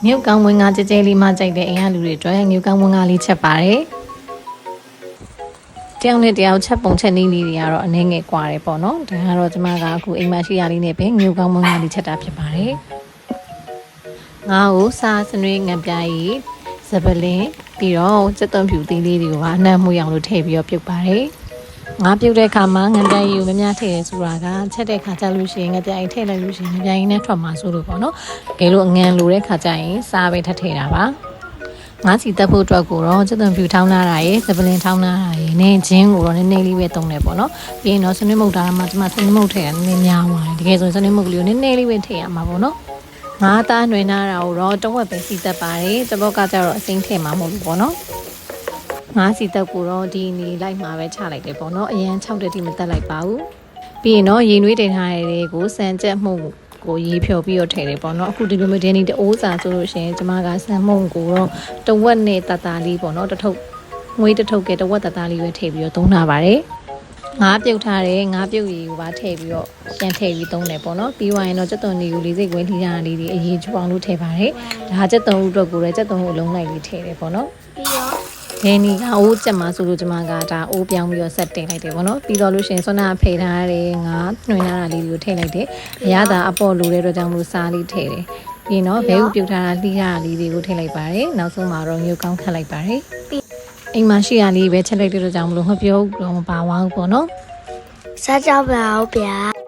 ငှုတ်ကောင်းဝင်ငါကြဲကြဲလေးမှကြိုက်တဲ့အိမ်ကလူတွေအတွက်ငှုတ်ကောင်းဝင်ငါလေးချက်ပါတယ်တယောက်နဲ့တယောက်ချက်ပုံချက်နည်းလေးတွေကတော့အနေငယ်ကွာတယ်ပေါ့နော်ဒါကတော့ကျမကအခုအိမ်မရှိရလေးနဲ့ပဲငှုတ်ကောင်းဝင်ငါလေးချက်တာဖြစ်ပါတယ်ငါ့ကိုစားစနွေးငံပြားကြီးစပလင်းပြီးတော့စက်သွန်ဖြူသေးလေးတွေကိုအနှံ့မှုရောင်လို့ထည့်ပြီးတော့ပြုတ်ပါတယ်ငါပြုတ်တဲ့ခါမှာငံပြားကြီးကိုမများထည့်ရဲဆိုတာကချက်တဲ့ခါကျလို့ရှိရင်ငံပြားကြီးထည့်လိုက်လို့ရှိရင်ငံပြားကြီးနဲ့ထွက်မှာဆိုလို့ပေါ့နော်တကယ်လို့အငံလိုတဲ့ခါကျရင်စားပဲထည့်ထည့်တာပါငါးစီတက်ဖို့အတွက်ကိုတော့စက်သွန်ဖြူထောင်းလာတာရယ်စပလင်းထောင်းလာတာရယ်နဲ့ဂျင်းကိုတော့နည်းနည်းလေးပဲသုံးတယ်ပေါ့နော်ပြီးရင်တော့စနွေးမုတ်တာမှကျမစနွေးမုတ်ထည့်တာနည်းနည်းများသွားတယ်တကယ်ဆိုစနွေးမုတ်ကလေးကိုနည်းနည်းလေးပဲထည့်ရမှာပေါ့နော်ငါးသားနှွေနာတာကိုတော့တဝက်ပဲစီတက်ပါတယ်တဘော့ကကျတော့အစိမ်းထည့်မှာမဟုတ်ဘူးပေါ့နော်ငါးစီတက်ကိုတော့ဒီနေလိုက်မှာပဲချလိုက်တယ်ပေါ့နော်အရန်6တက်တိမတက်လိုက်ပါဘူးပြီးရင်တော့ရေနွေးတင်ထားရတဲ့ကိုစံကြက်မှုကိုရေဖြော်ပြီးတော့ထည့်တယ်ပေါ့နော်အခုဒီလိုမျိုးဒင်းနီတအိုးစာဆိုလို့ရှိရင်ကျမကဆန်မုံကိုတော့တဝက်နဲ့တတာလေးပေါ့နော်တထုပ်ငွေတထုပ်ကတဝက်တတာလေးပဲထည့်ပြီးတော့သုံးထားပါတယ်ငါးပြုတ်ထားတဲ့ငါးပြုတ်ရည်ကိုပါထည့်ပြီးတော့ပြန်ထည့်ပြီးသုံးတယ်ပေါ့နော်ပြီးသွားရင်တော့ကြက်သွန်လေးကိုလေးစိတ်ခွဲထိထားတာလေးတွေအရင်ချူအောင်လို့ထည့်ပါတယ်ဒါကြက်သွန်ဥအတွက်ကိုလည်းကြက်သွန်ဥအလုံးလိုက်လေးထည့်တယ်ပေါ့နော်ပြီးတော့ဒဲနီကအိုးချက်မှာဆိုလို့ကျမကဒါအိုးပြောင်းပြီးတော့ဆက်တင်လိုက်တယ်ပေါ့နော်ပြီးတော့လို့ရှိရင်ဆွမ်းနာဖယ်ထားတဲ့ငါနှွှင်ထားတာလေးတွေကိုထည့်လိုက်တယ်အရသာအပေါ်လိုတဲ့အတွက်ကြောင့်လို့စားလေးထည့်တယ်ပြီးရင်တော့ဘဲဥပြုတ်ထားတာလှီးရတာလေးတွေကိုထည့်လိုက်ပါတယ်နောက်ဆုံးမှာတော့ငြုတ်ကောင်းခတ်လိုက်ပါတယ်အိမ်မှာရှိရလေးပဲချက်လိုက်တဲ့အတွက်ကြောင့်မလို့မပြုတ်တော့မပါဝါဘူးပေါ့နော်စားကြပါဦးဗျာ